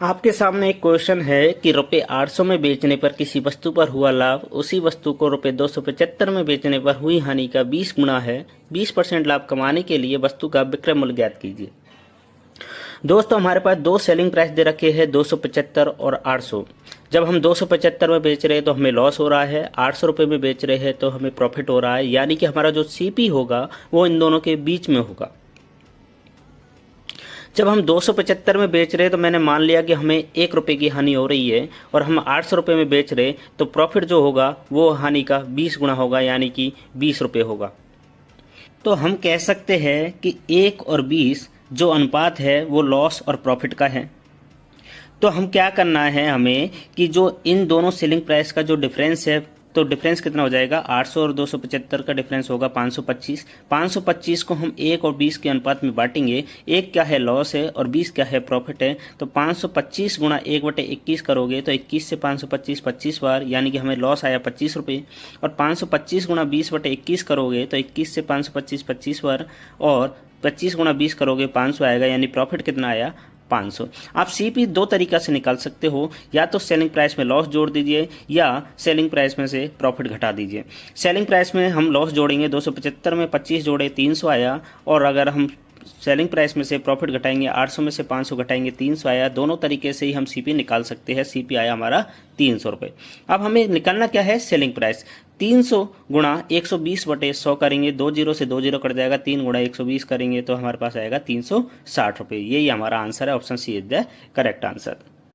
आपके सामने एक क्वेश्चन है कि रुपए 800 में बेचने पर किसी वस्तु पर हुआ लाभ उसी वस्तु को रुपए 275 में बेचने पर हुई हानि का 20 गुना है। 20% लाभ कमाने के लिए वस्तु का विक्रय मूल्य ज्ञात कीजिए। दोस्तों, हमारे पास दो सेलिंग प्राइस दे रखे हैं 275 और 800। जब हम 275 में बेच रहे हैं तो हमें लॉस हो रहा है, 800 रुपये में बेच रहे हैं तो हमें प्रॉफिट हो रहा है, यानी कि हमारा जो सीपी होगा वो इन दोनों के बीच में होगा। जब हम 275 में बेच रहे हैं तो मैंने मान लिया कि हमें 1 रुपये की हानि हो रही है और हम 800 रुपये में बेच रहे तो प्रॉफिट जो होगा वो हानि का 20 गुना होगा, यानी कि 20 रुपये होगा। तो हम कह सकते हैं कि 1 और 20 जो अनुपात है वो लॉस और प्रॉफिट का है। तो हम क्या करना है हमें कि जो इन दोनों सेलिंग प्राइस का जो डिफरेंस है, तो डिफरेंस कितना हो जाएगा, 800 और 275 का डिफरेंस होगा 525। 525 को हम 1 और 20 के अनुपात में बांटेंगे। 1 क्या है लॉस है और 20 क्या है प्रॉफिट है। तो 525 गुणा 1/21 करोगे तो 21 से 525 25 बार, यानी कि हमें लॉस आया 25 रुपये। और 525 गुणा 20/21 करोगे तो 21 से 525 25 बार, और 25 गुणा 20 करोगे 500 आएगा, यानी प्रॉफिट कितना आया, 500। आप सीपी दो तरीका से निकाल सकते हो, या तो सेलिंग प्राइस में लॉस जोड़ दीजिए या सेलिंग प्राइस में से प्रॉफिट घटा दीजिए। सेलिंग प्राइस में हम लॉस जोड़ेंगे, 275 में 25 जोड़े 300 आया, और अगर हम सेलिंग प्राइस में से प्रॉफिट घटाएंगे, 800 में से 500 घटाएंगे 300 आया। दोनों तरीके से ही हम सीपी निकाल सकते हैं। सीपी आया हमारा 300 रुपये। अब हमें निकालना क्या है, सेलिंग प्राइस। 300 गुणा 120/100 करेंगे, 2 जीरो से 2 जीरो कट जाएगा, 3 गुणा 120 करेंगे तो हमारे पास आएगा 360 रुपये। यही हमारा आंसर है। Option C is the correct answer.